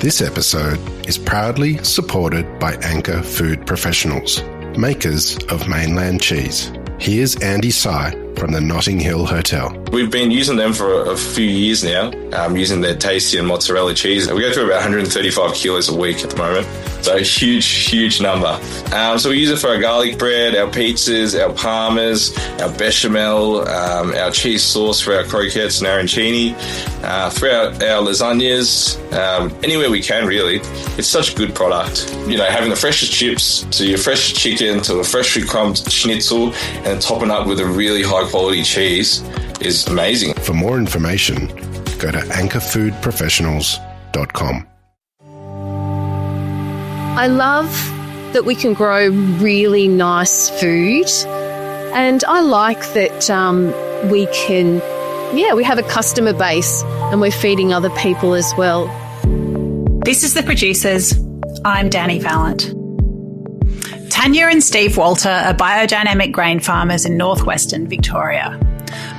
This episode is proudly supported by Anchor Food Professionals, makers of mainland cheese. Here's Andy Sy from the Notting Hill Hotel. We've been using them for a few years now, using their tasty and mozzarella cheese. We go through about 135 kilos a week at the moment, so a huge number. So we use it for our garlic bread, our pizzas, our parmas, our bechamel, our cheese sauce for our croquettes and arancini, throughout our lasagnas, anywhere we can really. It's such a good product. You know, having the freshest chips to your freshest chicken to a freshly crumbed schnitzel and topping up with a really high quality cheese is amazing. For more information, go to anchorfoodprofessionals.com. I love that we can grow really nice food, and I like that we have a customer base and we're feeding other people as well. This is The Producers. I'm Dani Valent. Tania and Steve Walter are biodynamic grain farmers in northwestern Victoria.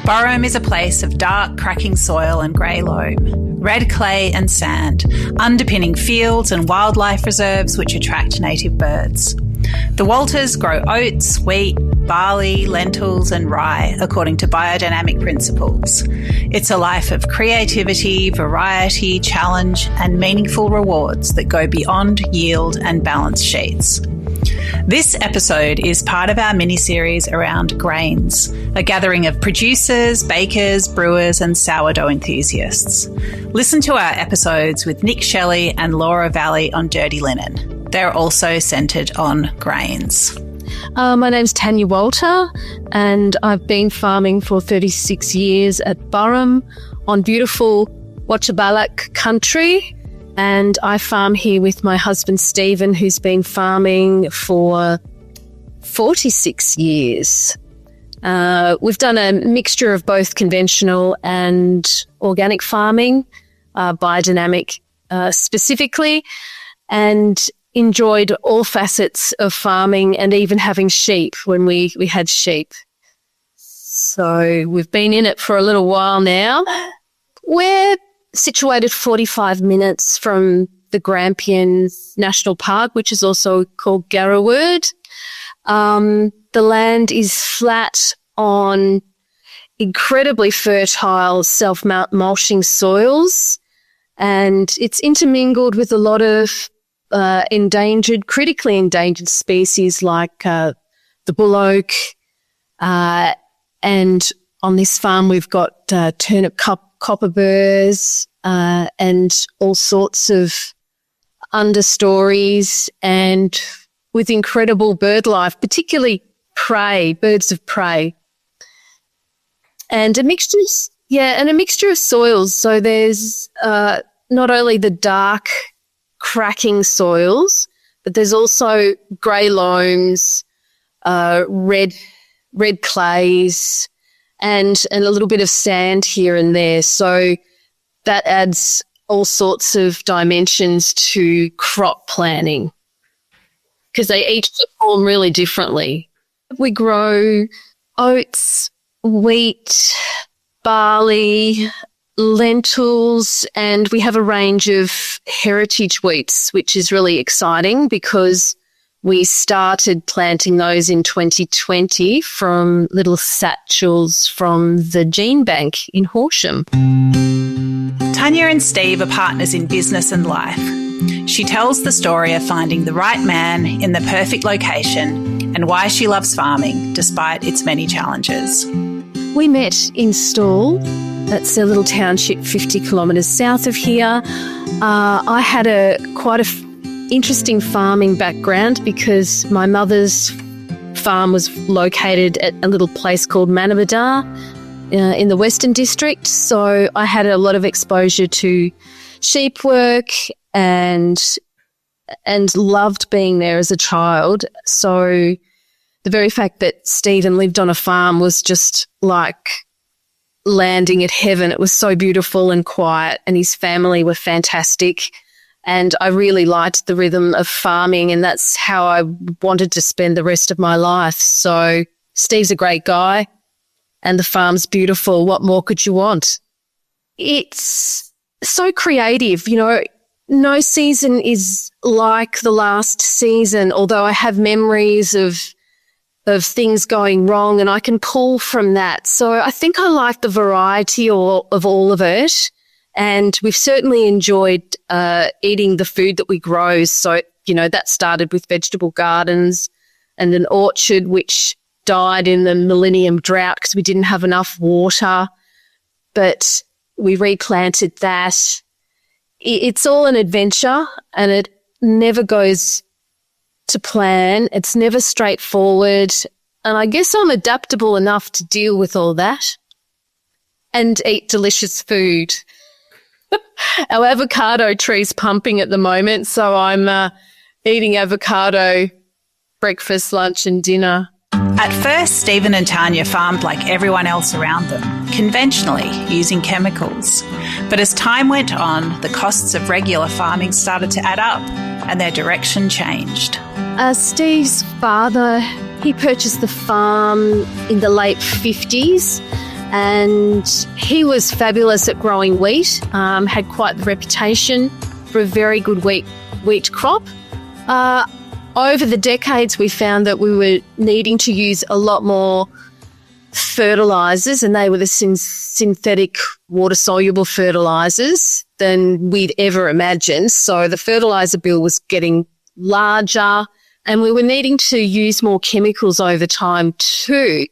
Burrum is a place of dark, cracking soil and grey loam, red clay and sand, underpinning fields and wildlife reserves which attract native birds. The Walters grow oats, wheat, barley, lentils and rye according to biodynamic principles. It's a life of creativity, variety, challenge and meaningful rewards that go beyond yield and balance sheets. This episode is part of our miniseries around Grainz, a gathering of producers, bakers, brewers and sourdough enthusiasts. Listen to our episodes with Nick Shelley and Valli on dirty linen. They're also centred on Grainz. My name's Tania Walter, and I've been farming for 36 years at Burrum on beautiful Wachabalak country. And I farm here with my husband, Stephen, who's been farming for 46 years. We've done a mixture of both conventional and organic farming, biodynamic specifically, and enjoyed all facets of farming and even having sheep when we had sheep. So we've been in it for a little while now. We're situated 45 minutes from the Grampian National Park, which is also called Garrawerd. The land is flat on incredibly fertile self-mulching soils, and it's intermingled with a lot of critically endangered species like the bull oak, and on this farm we've got turnip copperburs and all sorts of understories, and with incredible bird life, particularly birds of prey, and a mixture of soils. So there's not only the dark, cracking soils, but there's also grey loams, red clays, and a little bit of sand here and there. So that adds all sorts of dimensions to crop planning because they each perform really differently. We grow oats, wheat, barley, lentils, and we have a range of heritage wheats, which is really exciting because we started planting those in 2020 from little satchels from the Gene Bank in Horsham. Tania and Steve are partners in business and life. She tells the story of finding the right man in the perfect location and why she loves farming despite its many challenges. We met in Stawell. That's a little township 50 kilometres south of here. I had quite a interesting farming background because my mother's farm was located at a little place called Manabadar in the Western District. So I had a lot of exposure to sheep work and loved being there as a child. So the very fact that Stephen lived on a farm was just like landing at heaven. It was so beautiful and quiet, and his family were fantastic. And I really liked the rhythm of farming, and that's how I wanted to spend the rest of my life. So Steve's a great guy and the farm's beautiful. What more could you want? It's so creative. You know, no season is like the last season, although I have memories of things going wrong and I can pull from that. So I think I like the variety of all of it. And we've certainly enjoyed eating the food that we grow. So, that started with vegetable gardens and an orchard which died in the millennium drought because we didn't have enough water. But we replanted that. It's all an adventure and it never goes to plan. It's never straightforward. And I guess I'm adaptable enough to deal with all that and eat delicious food. Our avocado tree's pumping at the moment, so I'm eating avocado breakfast, lunch and dinner. At first, Stephen and Tania farmed like everyone else around them, conventionally using chemicals. But as time went on, the costs of regular farming started to add up and their direction changed. Steve's father, he purchased the farm in the late 50s and he was fabulous at growing wheat, had quite the reputation for a very good wheat crop. Over the decades, we found that we were needing to use a lot more fertilisers, and they were the synthetic water-soluble fertilisers than we'd ever imagined. So the fertiliser bill was getting larger, and we were needing to use more chemicals over time too.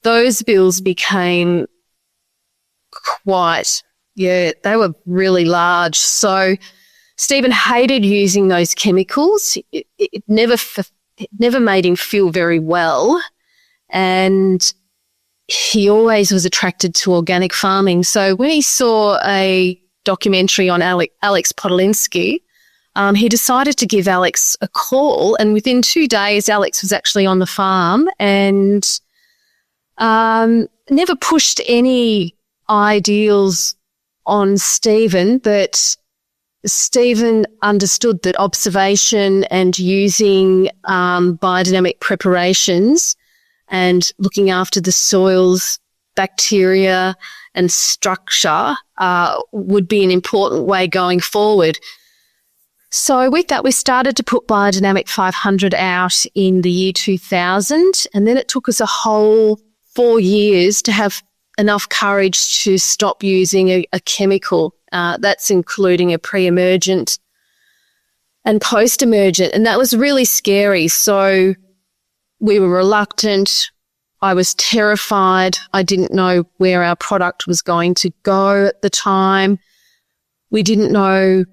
Those bills became they were really large. So Stephen hated using those chemicals. It never made him feel very well, and he always was attracted to organic farming. So when he saw a documentary on Alex Podolinsky, he decided to give Alex a call, and within 2 days, Alex was actually on the farm and never pushed any ideals on Stephen, but Stephen understood that observation and using biodynamic preparations and looking after the soil's bacteria and structure would be an important way going forward. So with that, we started to put Biodynamic 500 out in the year 2000, and then it took us a whole 4 years to have enough courage to stop using a chemical. That's including a pre-emergent and post-emergent, and that was really scary. So we were reluctant. I was terrified. I didn't know where our product was going to go at the time. We didn't know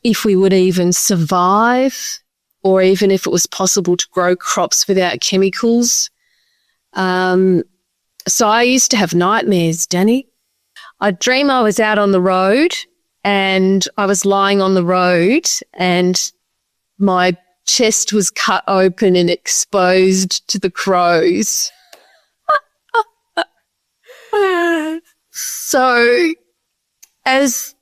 if we would even survive or even if it was possible to grow crops without chemicals. So I used to have nightmares, Dani. I'd dream I was out on the road and I was lying on the road and my chest was cut open and exposed to the crows. So as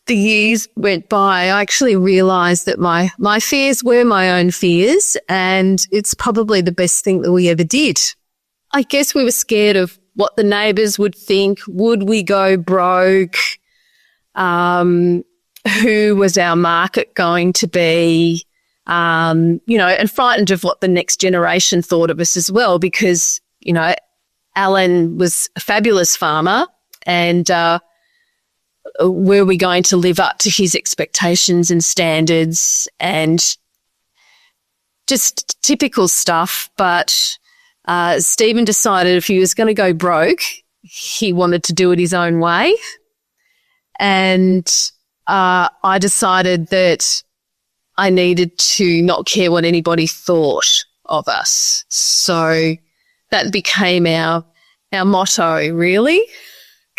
the years went by, I actually realised that my fears were my own fears, and it's probably the best thing that we ever did. I guess we were scared of what the neighbours would think. Would we go broke? Who was our market going to be? And frightened of what the next generation thought of us as well, because, Alan was a fabulous farmer, and were we going to live up to his expectations and standards, and just typical stuff. But Stephen decided if he was going to go broke, he wanted to do it his own way. And I decided that I needed to not care what anybody thought of us. So that became our motto, really,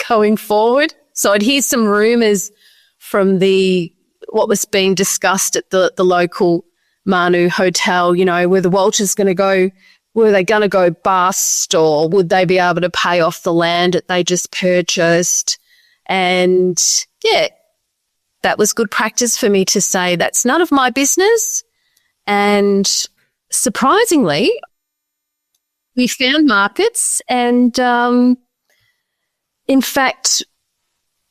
going forward. So I'd hear some rumours from what was being discussed at the local Manu hotel, were the Walters going to go, were they going to go bust, or would they be able to pay off the land that they just purchased? And yeah, that was good practice for me to say that's none of my business. And surprisingly, we found markets, and in fact,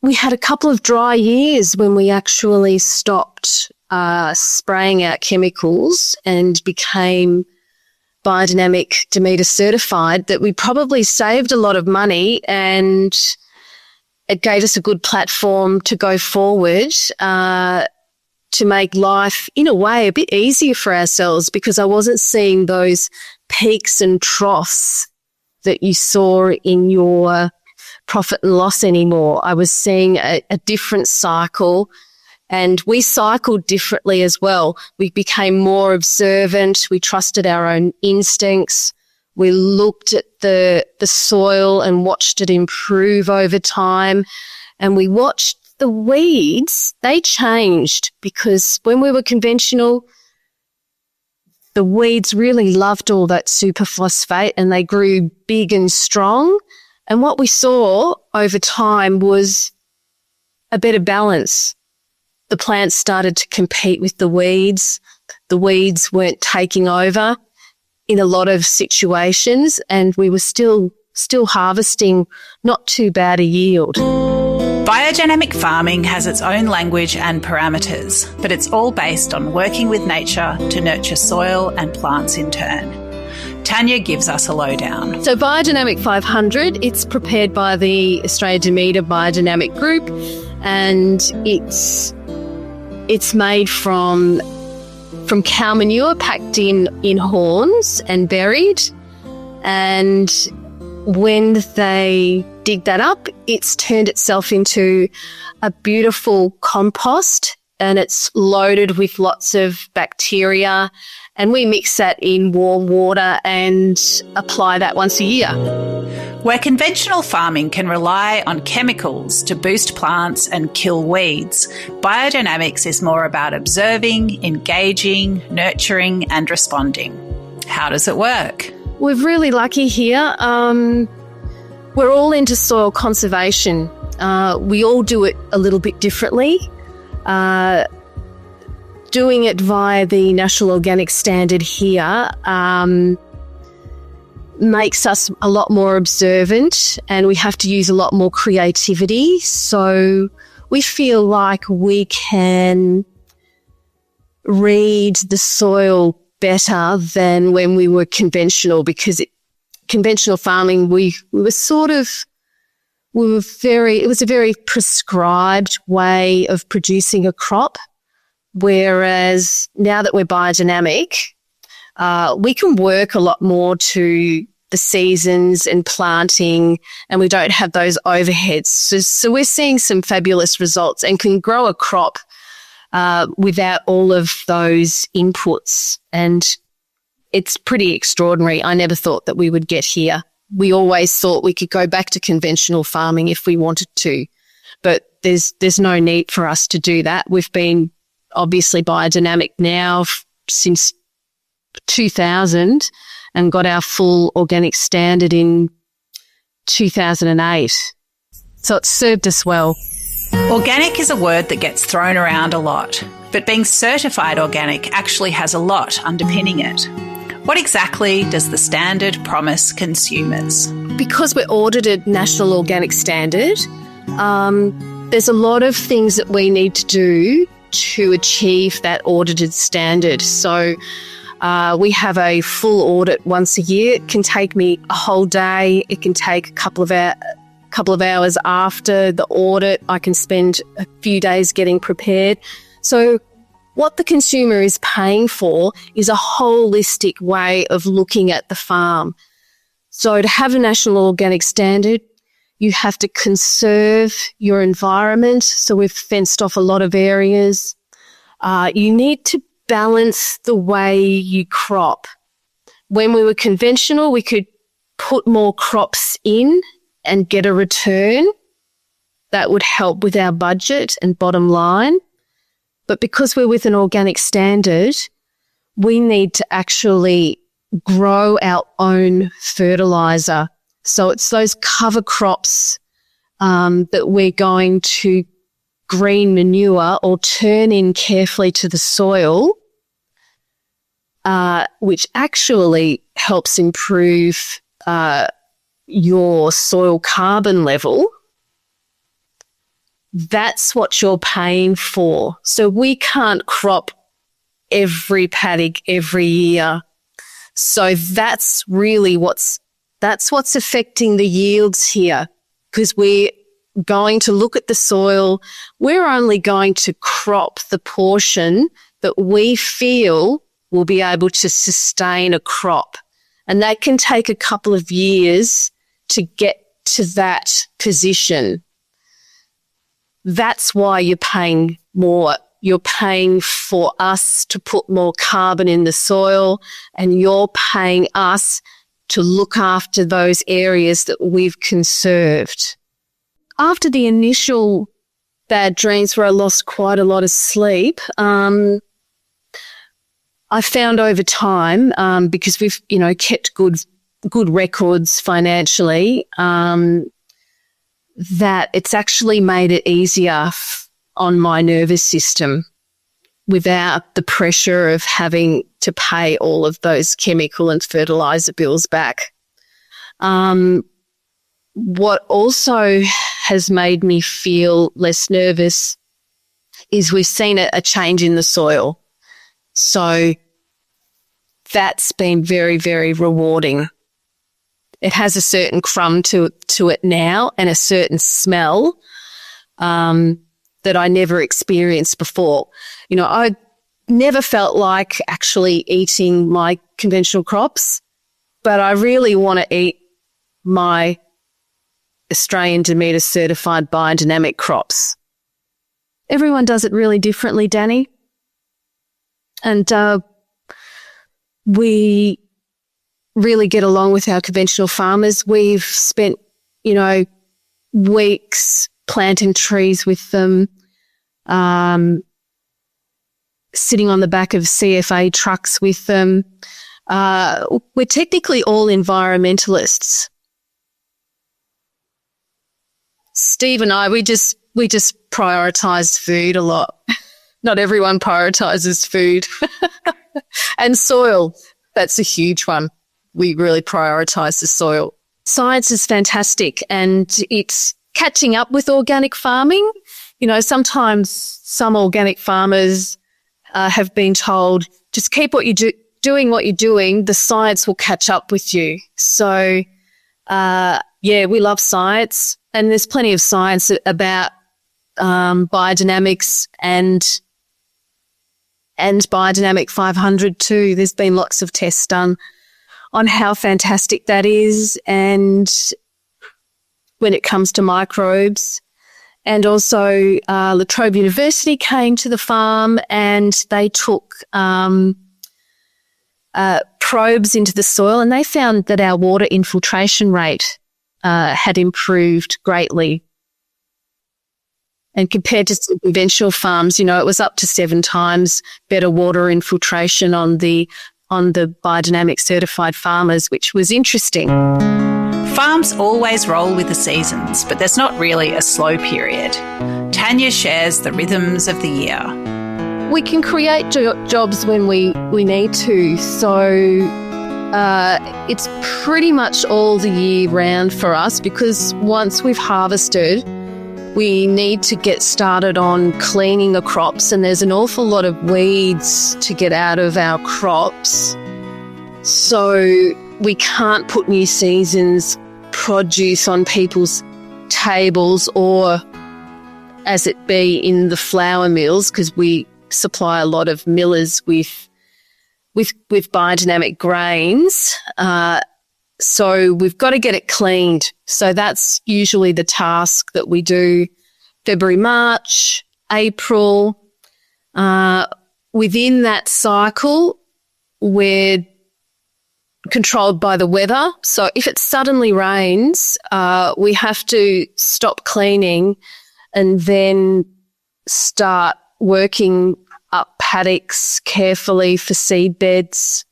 we had a couple of dry years when we actually stopped spraying out chemicals and became biodynamic Demeter certified, that we probably saved a lot of money, and it gave us a good platform to go forward to make life, in a way, a bit easier for ourselves, because I wasn't seeing those peaks and troughs that you saw in your profit and loss anymore. I was seeing a different cycle, and we cycled differently as well. We became more observant. We trusted our own instincts. We looked at the soil and watched it improve over time, and we watched the weeds. They changed, because when we were conventional, the weeds really loved all that superphosphate and they grew big and strong. And what we saw over time was a better balance. The plants started to compete with the weeds. The weeds weren't taking over in a lot of situations, and we were still harvesting not too bad a yield. Biodynamic farming has its own language and parameters, but it's all based on working with nature to nurture soil and plants in turn. Tania gives us a lowdown. So Biodynamic 500, it's prepared by the Australia Demeter Biodynamic Group, and it's made from cow manure packed in horns and buried. And when they dig that up, it's turned itself into a beautiful compost, and it's loaded with lots of bacteria. And we mix that in warm water and apply that once a year. Where conventional farming can rely on chemicals to boost plants and kill weeds, biodynamics is more about observing, engaging, nurturing, and responding. How does it work? We're really lucky here. We're all into soil conservation. We all do it a little bit differently. Doing it via the National Organic Standard here makes us a lot more observant, and we have to use a lot more creativity. So we feel like we can read the soil better than when we were conventional, because conventional farming, it was a very prescribed way of producing a crop. Whereas now that we're biodynamic, we can work a lot more to the seasons and planting, and we don't have those overheads. So we're seeing some fabulous results and can grow a crop without all of those inputs. And it's pretty extraordinary. I never thought that we would get here. We always thought we could go back to conventional farming if we wanted to, but there's no need for us to do that. We've been obviously biodynamic now since 2000 and got our full organic standard in 2008. So it's served us well. Organic is a word that gets thrown around a lot, but being certified organic actually has a lot underpinning it. What exactly does the standard promise consumers? Because we're audited National Organic Standard, there's a lot of things that we need to do to achieve that audited standard. So we have a full audit once a year. It can take me a whole day. It can take a couple of hours after the audit. I can spend a few days getting prepared. So what the consumer is paying for is a holistic way of looking at the farm. So to have a National Organic Standard, you have to conserve your environment. So we've fenced off a lot of areas. You need to balance the way you crop. When we were conventional, we could put more crops in and get a return. That would help with our budget and bottom line. But because we're with an organic standard, we need to actually grow our own fertilizer. So it's those cover crops that we're going to green manure or turn in carefully to the soil, which actually helps improve your soil carbon level. that's what you're paying for. So we can't crop every paddock every year. So that's really what's affecting the yields here, because we're going to look at the soil. We're only going to crop the portion that we feel will be able to sustain a crop. And that can take a couple of years to get to that position. That's why you're paying more. You're paying for us to put more carbon in the soil, and you're paying us to look after those areas that we've conserved. After the initial bad dreams where I lost quite a lot of sleep, I found over time, because we've, kept good records financially, that it's actually made it easier on my nervous system without the pressure of having to pay all of those chemical and fertilizer bills back. What also has made me feel less nervous is we've seen a change in the soil. So that's been very, very rewarding. It has a certain crumb to it now, and a certain smell that I never experienced before. I never felt like actually eating my conventional crops, but I really want to eat my Australian Demeter certified biodynamic crops. Everyone does it really differently, Dani. And we really get along with our conventional farmers. We've spent, weeks planting trees with them, sitting on the back of CFA trucks with them. We're technically all environmentalists. Steve and I, we just prioritise food a lot. Not everyone prioritises food. And soil, that's a huge one. We really prioritise the soil. Science is fantastic, and it's catching up with organic farming. Sometimes some organic farmers have been told, just keep what you doing what you're doing, the science will catch up with you. So, we love science, and there's plenty of science about biodynamics and Biodynamic 500 too. There's been lots of tests done on how fantastic that is, and when it comes to microbes. And also La Trobe University came to the farm, and they took probes into the soil, and they found that our water infiltration rate had improved greatly. And compared to some conventional farms, it was up to 7 times better water infiltration on the biodynamic certified farmers, which was interesting. Farms always roll with the seasons, but there's not really a slow period. Tania shares the rhythms of the year. We can create jobs when we need to, so it's pretty much all the year round for us, because once we've harvested, we need to get started on cleaning the crops, and there's an awful lot of weeds to get out of our crops. So we can't put new season's produce on people's tables, or as it be in the flour mills, because we supply a lot of millers with biodynamic grains. So we've got to get it cleaned. So that's usually the task that we do February, March, April. Within that cycle, we're controlled by the weather. So if it suddenly rains, we have to stop cleaning and then start working up paddocks carefully for seed beds,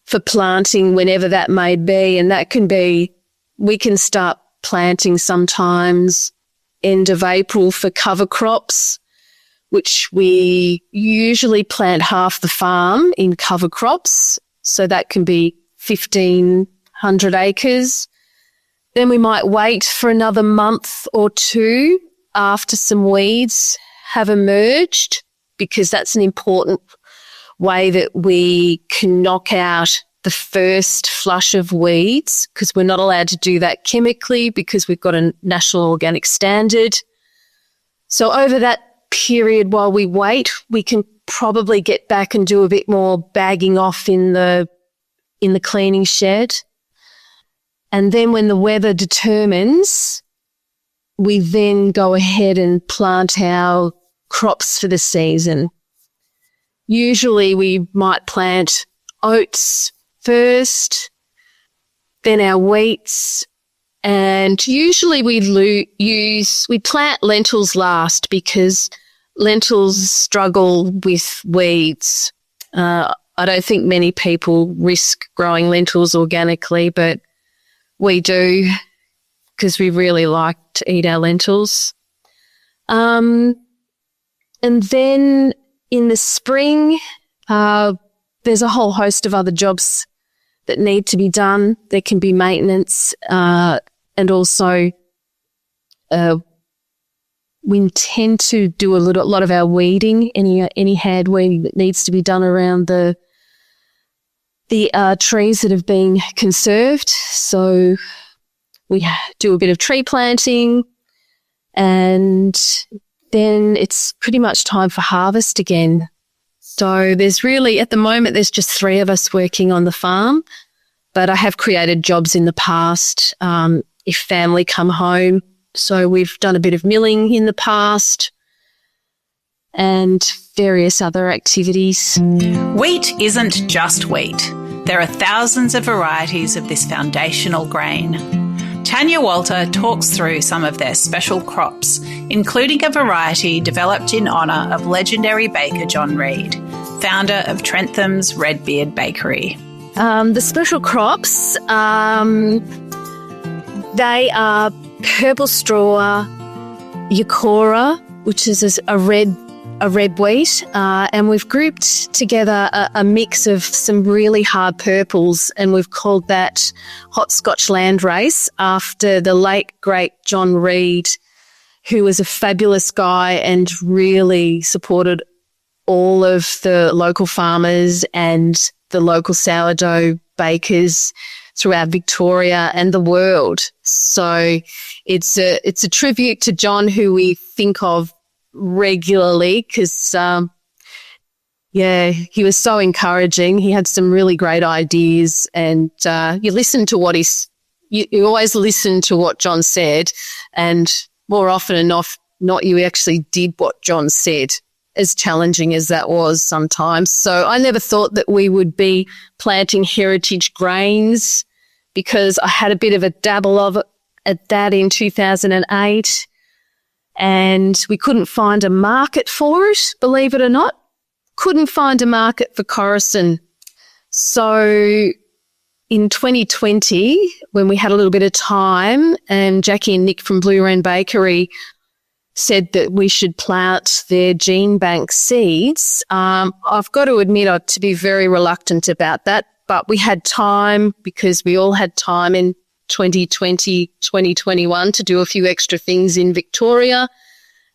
for planting whenever that may be. And that can be, we can start planting sometimes end of April for cover crops, which we usually plant half the farm in cover crops. So that can be 1,500 acres. Then we might wait for another month or two after some weeds have emerged, because that's an important way that we can knock out the first flush of weeds, because we're not allowed to do that chemically because we've got a national organic standard. So over that period while we wait, we can probably get back and do a bit more bagging off in the cleaning shed. And then when the weather determines, we then go ahead and plant our crops for the season. Usually we might plant oats first, then our wheats, and usually we plant lentils last because lentils struggle with weeds. I don't think many people risk growing lentils organically, but we do because we really like to eat our lentils. And then in the spring, there's a whole host of other jobs that need to be done. There can be maintenance, and also we tend to do a lot of our weeding, any hand weeding that needs to be done around the trees that have been conserved. So we do a bit of tree planting, and then it's pretty much time for harvest again. So there's really, at the moment, there's just 3 of us working on the farm, but I have created jobs in the past if family come home. So we've done a bit of milling in the past and various other activities. Wheat isn't just wheat. There are thousands of varieties of this foundational grain. Tania Walter talks through some of their special crops, including a variety developed in honour of legendary baker John Reed, founder of Trentham's Redbeard Bakery. The special crops, they are purple straw, Yakora, which is a red wheat, and we've grouped together a mix of some really hard purples, and we've called that Hot Scotch Landrace after the late great John Reed, who was a fabulous guy and really supported all of the local farmers and the local sourdough bakers throughout Victoria and the world. So it's a tribute to John, who we think of regularly because, he was so encouraging. He had some really great ideas, and you listen to you always listen to what John said, and more often than not you actually did what John said, as challenging as that was sometimes. So I never thought that we would be planting heritage grains, because I had a bit of a dabble of it at that in 2008, and we couldn't find a market for it, believe it or not. Couldn't find a market for Coruscant. So in 2020, when we had a little bit of time, and Jackie and Nick from Blue Wren Bakery said that we should plant their gene bank seeds, I've got to admit to be very reluctant about that, but we had time, because we all had time in 2020, 2021 to do a few extra things in Victoria.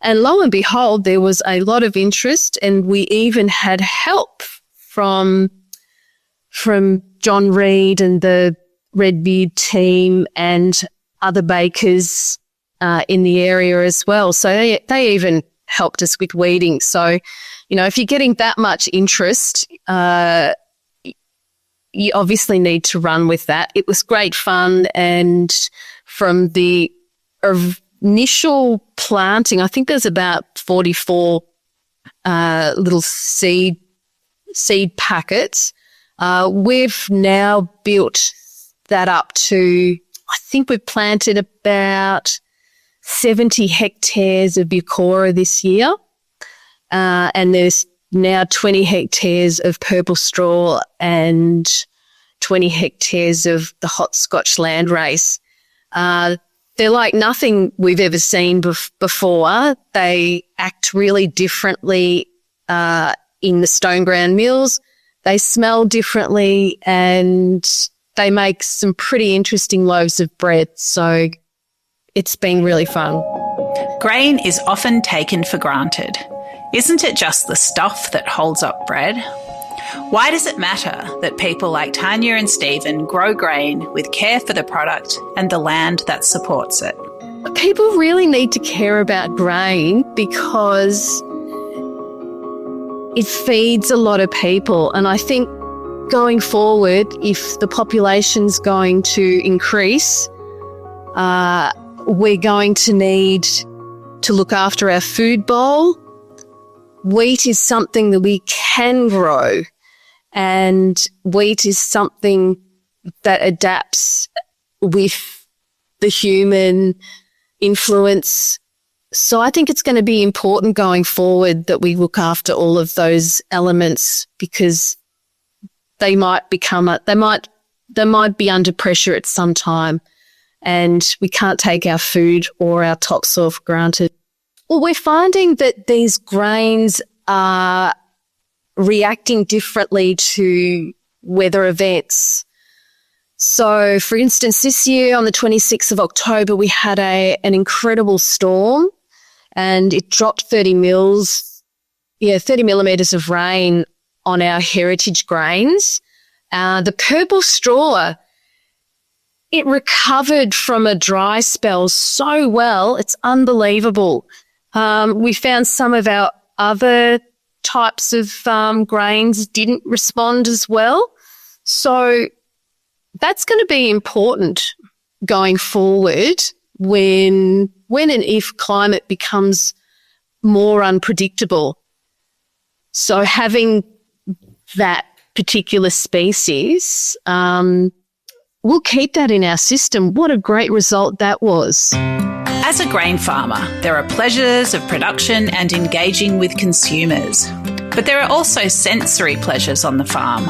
And lo and behold, there was a lot of interest, and we even had help from John Reed and the Redbeard team and other bakers in the area as well. So they even helped us with weeding. So, if you're getting that much interest, you obviously need to run with that. It was great fun, and from the initial planting, I think there's about 44 little seed packets. We've now built that up to, I think we've planted about 70 hectares of Yakora this year, and there's now 20 hectares of purple straw and 20 hectares of the Hot Scotch Landrace. They're like nothing we've ever seen before. They act really differently in the stone ground mills. They smell differently, and they make some pretty interesting loaves of bread. So it's been really fun. Grain is often taken for granted. Isn't it just the stuff that holds up bread? Why does it matter that people like Tania and Stephen grow grain with care for the product and the land that supports it? People really need to care about grain because it feeds a lot of people. And I think going forward, if the population's going to increase, we're going to need to look after our food bowl. Wheat is something that we can grow, and wheat is something that adapts with the human influence. So I think it's going to be important going forward that we look after all of those elements, because they might be under pressure at some time, and we can't take our food or our topsoil for granted. Well, we're finding that these grains are reacting differently to weather events. So, for instance, this year on the 26th of October, we had an incredible storm, and it dropped 30 millimetres of rain on our heritage grains. The purple straw, it recovered from a dry spell so well, it's unbelievable. We found some of our other types of grains didn't respond as well. So that's going to be important going forward when and if climate becomes more unpredictable. So having that particular species, we'll keep that in our system. What a great result that was. As a grain farmer, there are pleasures of production and engaging with consumers. But there are also sensory pleasures on the farm.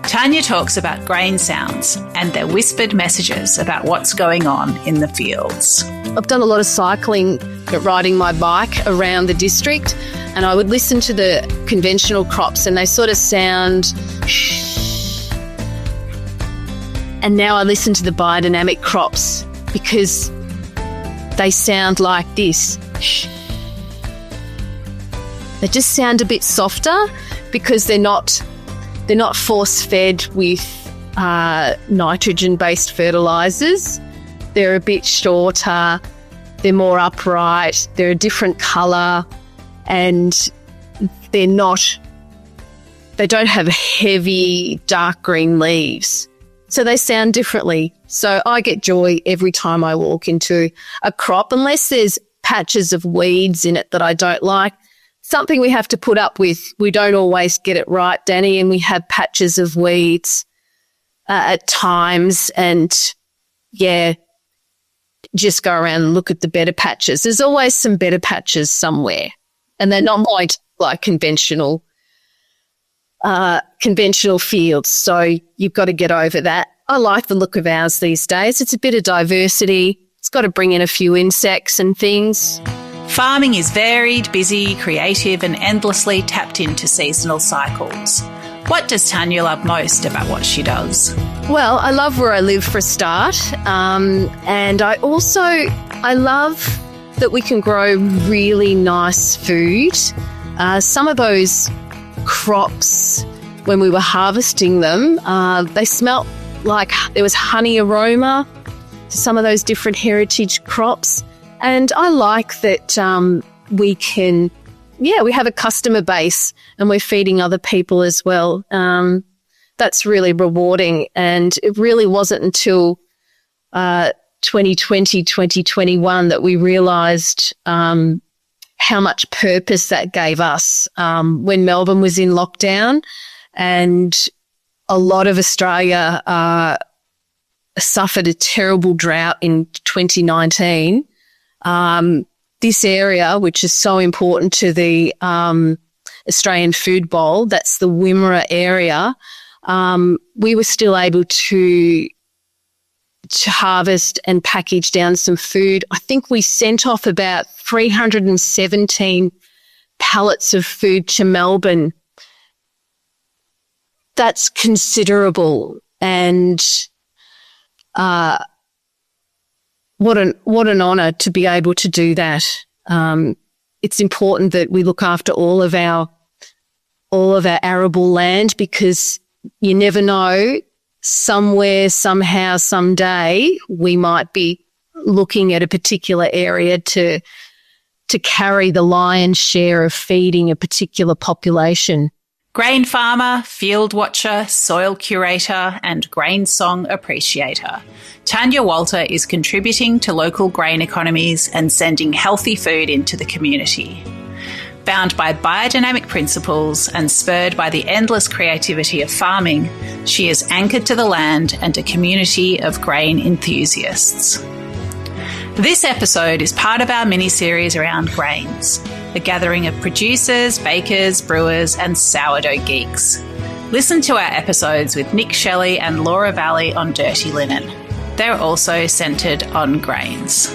Tania talks about grain sounds and their whispered messages about what's going on in the fields. I've done a lot of cycling, riding my bike around the district, and I would listen to the conventional crops and they sort of sound and now I listen to the biodynamic crops because they sound like this. They just sound a bit softer because they're not force-fed with nitrogen-based fertilisers. They're a bit shorter, they're more upright, they're a different colour, and they don't have heavy dark green leaves. So they sound differently. So I get joy every time I walk into a crop, unless there's patches of weeds in it that I don't like. Something we have to put up with. We don't always get it right, Dani, and we have patches of weeds at times. And, just go around and look at the better patches. There's always some better patches somewhere, and they're not quite like conventional fields. So you've got to get over that. I like the look of ours these days. It's a bit of diversity. It's got to bring in a few insects and things. Farming is varied, busy, creative, and endlessly tapped into seasonal cycles. What does Tania love most about what she does? Well, I love where I live for a start. And I love that we can grow really nice food. Some of those crops, when we were harvesting them, they smelt like there was honey aroma to some of those different heritage crops. And I like that we have a customer base and we're feeding other people as well. That's really rewarding. And it really wasn't until 2020, 2021 that we realised how much purpose that gave us when Melbourne was in lockdown and a lot of Australia suffered a terrible drought in 2019. This area, which is so important to the Australian food bowl, that's the Wimmera area, we were still able to harvest and package down some food. I think we sent off about 317 pallets of food to Melbourne. That's considerable. And what an honour to be able to do that. It's important that we look after all of our arable land, because you never know, somewhere, somehow, someday, we might be looking at a particular area to carry the lion's share of feeding a particular population. Grain farmer, field watcher, soil curator, and grain song appreciator, Tania Walter is contributing to local grain economies and sending healthy food into the community. Bound by biodynamic principles and spurred by the endless creativity of farming, she is anchored to the land and a community of grain enthusiasts. This episode is part of our mini-series around Grainz, a gathering of producers, bakers, brewers, and sourdough geeks. Listen to our episodes with Nick Shelley and Laura Valli on dirty linen. They're also centred on grains.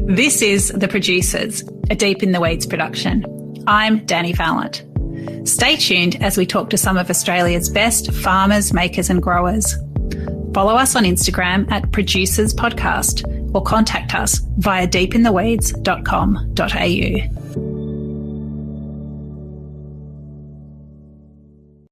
This is The Producers, a Deep in the Weeds production. I'm Dani Valent. Stay tuned as we talk to some of Australia's best farmers, makers and growers. Follow us on Instagram at Producers Podcast or contact us via deepintheweeds.com.au.